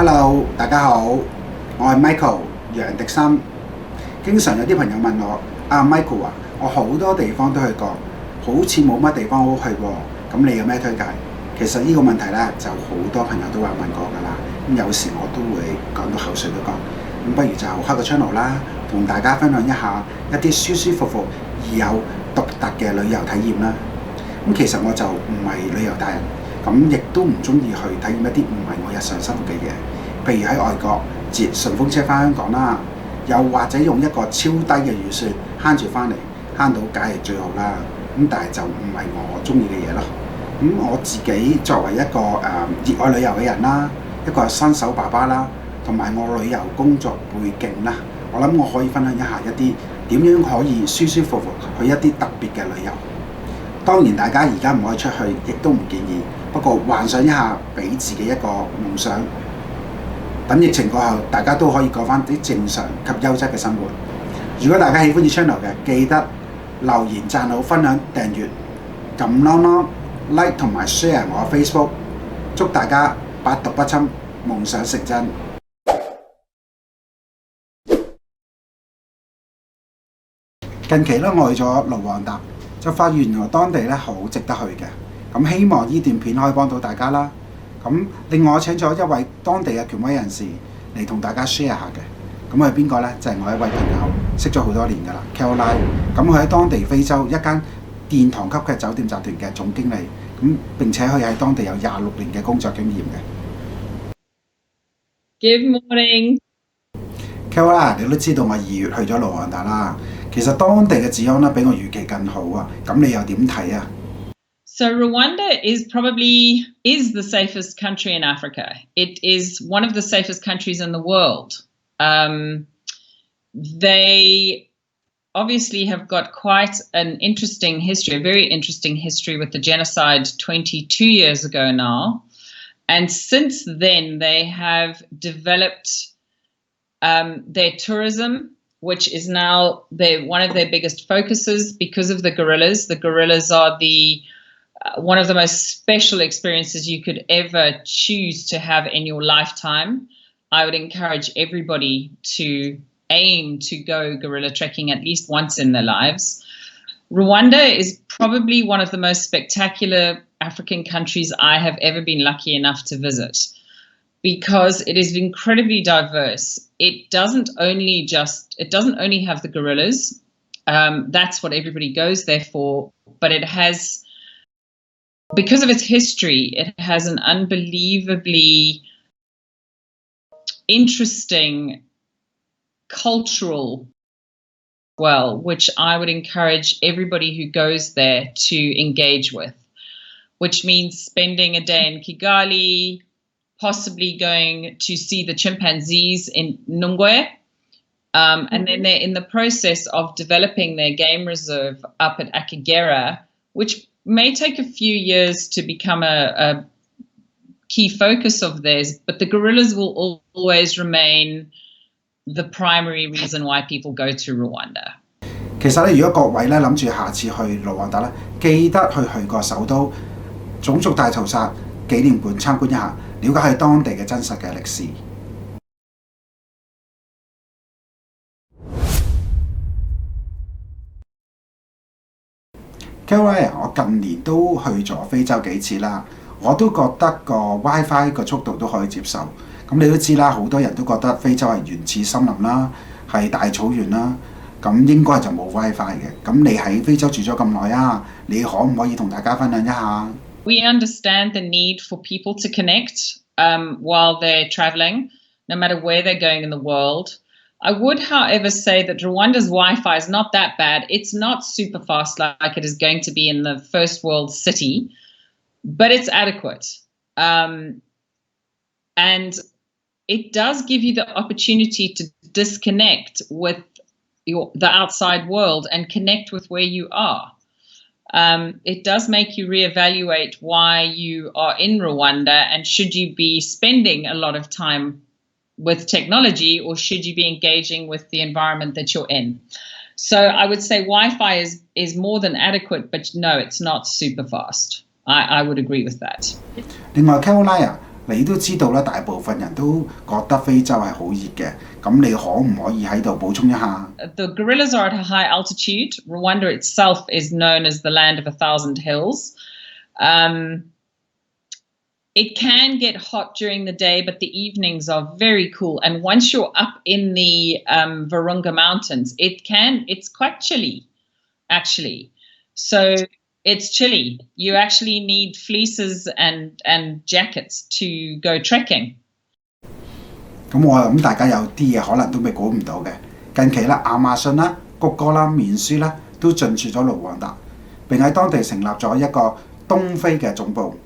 Hello， 大家好，我係 Michael 楊廸深。經常有啲朋友問我，Michael 啊，我好多地方都去過，好似冇乜地方好去喎，咁你有咩推介？其實呢個問題咧，就好多朋友都話問過㗎啦。咁有時我都會講到口水都乾。咁不如就開個 channel 啦，同大家分享一下一啲舒舒服服而有獨特嘅旅遊體驗啦。咁其實我就唔係旅遊達人。咁亦都唔中意去體驗一啲唔係我日常生活嘅嘢，譬如喺外國截順風車翻香港啦，又或者用一個超低嘅預算慳住翻嚟，慳到梗係最好啦。咁但係就唔係我中意嘅嘢咯。咁我自己作為一個熱愛旅遊嘅人啦，一個新手爸爸啦，同埋我旅遊工作背景啦，我諗我可以分享一下一啲點樣可以舒舒服服去一啲特別嘅旅遊。當然大家而家唔可以出去，亦都唔建議。不過幻想一下，俾自己一個夢想，等疫情過後，大家都可以過翻啲正常及優質嘅生活。如果大家喜歡呢 channel 嘅，記得留言、讚好、分享、訂閱、撳啷啷、like 同埋 share 我 Facebook。祝大家百毒不侵，夢想成真。近期咧，我去咗盧旺達，就發現原來當地咧好值得去嘅。咁希望呢段片可以幫到大家啦。咁另外我請咗一位當地嘅權威人士嚟同大家 share 下嘅。咁佢係邊個呢？就係我一位朋友，識咗好多年㗎啦 ，Caroline。咁佢喺當地非洲一間殿堂級嘅酒店集團嘅總經理。咁並且佢喺當地有26年嘅工作經驗嘅。Good morning。Caroline， 你都知道我2月去咗盧旺達啦。其實當地嘅治安咧比我預期更好啊。咁你又點睇啊？ So Rwanda is the safest country in Africa. It is one of the safest countries in the world. They obviously have got quite an interesting history, a very interesting history with the genocide 22 years ago now. And since then, they have developed their tourism, which is now one of their biggest focuses because of the gorillas. The gorillas are one of the most special experiences you could ever choose to have in your lifetime. I would encourage everybody to aim to go gorilla trekking at least once in their lives. Rwanda is probably one of the most spectacular African countries I have ever been lucky enough to visit because it is incredibly diverse. It doesn't only have the gorillas. That's what everybody goes there for, but it has, because of its history, it has an unbelievably interesting cultural which I would encourage everybody who goes there to engage with, which means spending a day in Kigali, possibly going to see the chimpanzees in Nungwe, and then they're in the process of developing their game reserve up at Akagera, which may take a few years to become a key focus of theirs, but the gorillas will always remain the primary reason why people go to Rwanda. 其實咧，如果各位咧諗住下次去盧旺達咧，記得去個首都種族大屠殺紀念館參觀一下，了解下當地嘅真實嘅歷史。Caroline， 我近年都去咗非洲幾次啦，我都覺得個 WiFi 個速度都可以接受。咁你都知啦，好多人都覺得非洲係原始森林啦，係大草原啦，咁應該就冇 WiFi 嘅。咁你喺非洲住咗咁耐啊，你可唔可以同大家分享一下？ We understand the need for people to connect while they're traveling, no matter where they're going in the world. I would, however, say that Rwanda's Wi-Fi is not that bad. It's not super fast like it is going to be in the first world city, but it's adequate. And it does give you the opportunity to disconnect with the outside world and connect with where you are. It does make you reevaluate why you are in Rwanda and should you be spending a lot of time with technology or should you be engaging with the environment that you're in. So I would say Wi-Fi is more than adequate, but no, it's not super fast. I would agree with that. 另外 Caroline 你都知道啦，大部分人都覺得非洲係好熱嘅，咁你可唔可以喺度補充一下？ The gorillas are at a high altitude. Rwanda itself is known as the land of 1,000 hills. It can get hot during the day, but the evenings are very cool. And once you're up in the Virunga Mountains, it's quite chilly, actually. So it's chilly. You actually need fleeces and jackets to go trekking. 咁我諗大家有啲嘢可能都未估唔到嘅。近期啦，亞馬遜啦、谷歌啦、面書啦都進駐咗盧旺達，並喺當地成立咗一個東非嘅總部。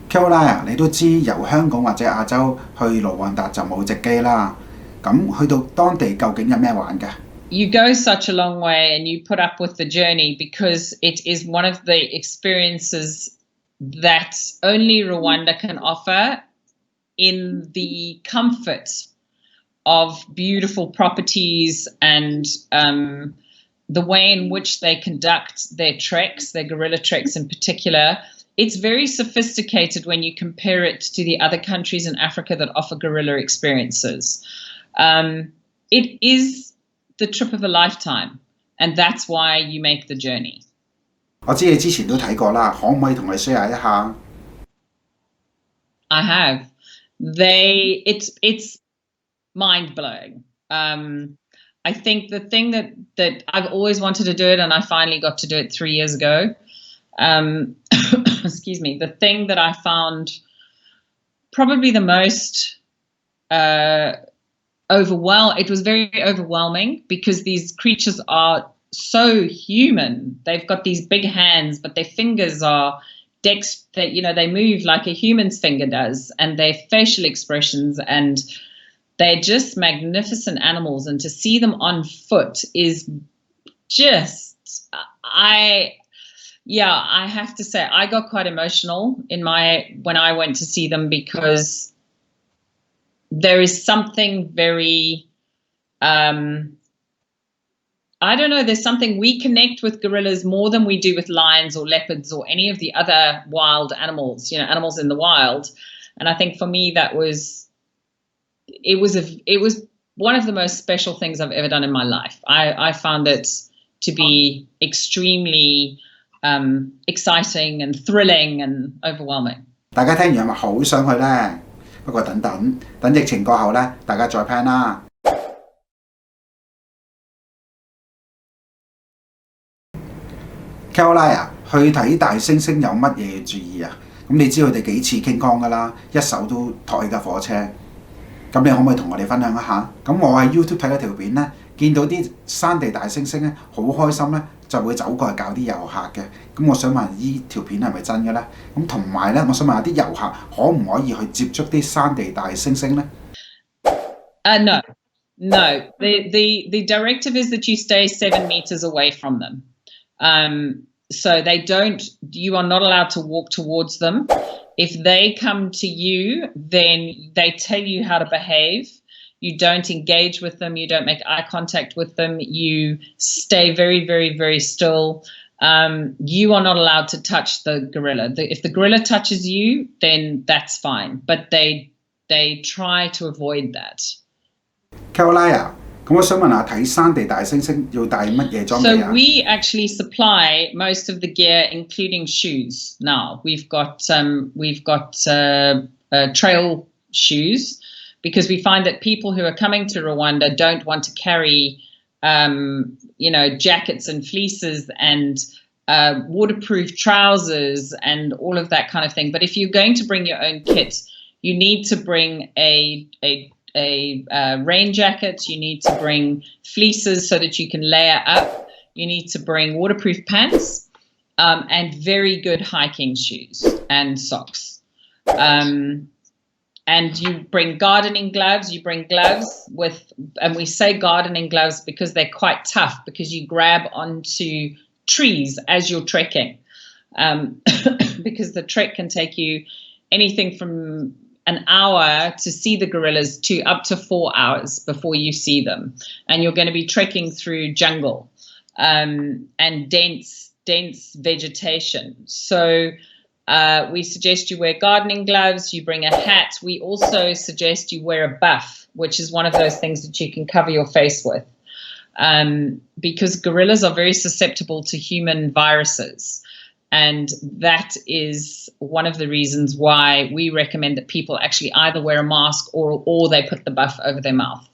Gorilla， 你都知由香港或者亞洲去盧旺達就冇直機啦。咁去到當地究竟有咩玩㗎？ You go such a long way and you put up with the journey because it is one of the experiences that only Rwanda can offer in the comfort of beautiful properties and the way in which they conduct their treks, their gorilla treks in particular. It's very sophisticated when you compare it to the other countries in Africa that offer gorilla experiences. It is the trip of a lifetime, and that's why you make the journey. 我知你之前都睇過啦，可唔可以同你 share 一下？ I have. It's mind blowing. I think the thing that I've always wanted to do it, and I finally got to do it 3 years ago. Excuse me. The thing that I found probably the most it was very overwhelming because these creatures are so human. They've got these big hands, but their fingers are they move like a human's finger does, and their facial expressions, and they're just magnificent animals. And to see them on foot is just, I have to say, I got quite emotional when I went to see them because there is something very, I don't know, there's something we connect with gorillas more than we do with lions or leopards or any of the other wild animals, animals in the wild. And I think for me, it was one of the most special things I've ever done in my life. I found it to be extremely exciting and thrilling and overwhelming. 大家聽完係咪好想去呢？不過等疫情過後呢，大家再 plan 啦。Gorilla 去睇大猩猩有乜嘢要注意啊？咁你知佢哋幾似King Kong㗎啦，一手都托起架火車。咁你可唔可以同我哋分享一下？咁我喺 YouTube 睇嗰條片呢，見到啲山地大猩猩咧，好開心咧，就會走過嚟教啲遊客嘅。咁我想問呢條片係咪真嘅咧？咁同埋咧，我想問下啲遊客可唔可以去接觸啲山地大猩猩咧？No. The directive is that you stay 7 meters away from them. So you are not allowed to walk towards them. If they come to you, then they tell you how to behave. You don't engage with them. You don't make eye contact with them. You stay very, very, very still. You are not allowed to touch the gorilla. If the gorilla touches you, then that's fine. But they try to avoid that. Gorilla， 咁我想問下睇山地大猩猩要帶乜嘢裝備啊？ So we actually supply most of the gear, including shoes. Now we've got trail shoes because we find that people who are coming to Rwanda don't want to carry, jackets and fleeces and waterproof trousers and all of that kind of thing. But if you're going to bring your own kit, you need to bring a rain jacket, you need to bring fleeces so that you can layer up, you need to bring waterproof pants, and very good hiking shoes and socks. And you bring gardening gloves, and we say gardening gloves because they're quite tough because you grab onto trees as you're trekking. Because the trek can take you anything from an hour to see the gorillas to up to 4 hours before you see them. And you're going to be trekking through jungle and dense vegetation. So We suggest you wear gardening gloves, you bring a hat. We also suggest you wear a buff, which is one of those things that you can cover your face with. Because gorillas are very susceptible to human viruses. And that is one of the reasons why we recommend that people actually either wear a mask or they put the buff over their mouth.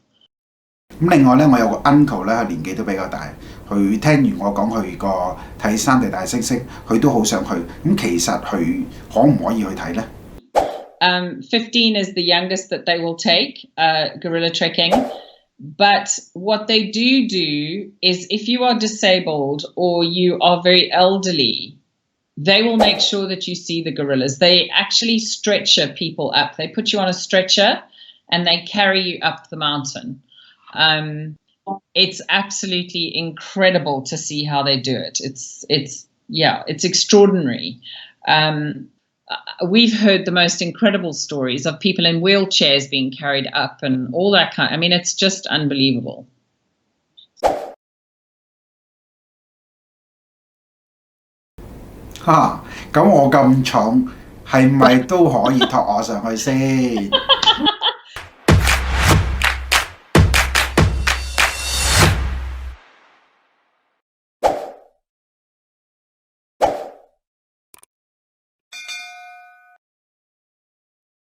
咁另外咧，我有個 uncle 咧，佢年紀都比較大，佢聽完我講佢個睇山地大猩猩，佢都好想去。咁其實佢可唔可以去睇咧？15 is the youngest that they will take gorilla trekking. But what they do is if you are disabled or you are very elderly, they will make sure that you see the gorillas. They actually stretcher people up. They put you on a stretcher and they carry you up the mountain. It's absolutely incredible to see how they do it. It's extraordinary. We've heard the most incredible stories of people in wheelchairs being carried up and all that kind. I mean, it's just unbelievable. 咁我咁重，係咪都可以托我上去先？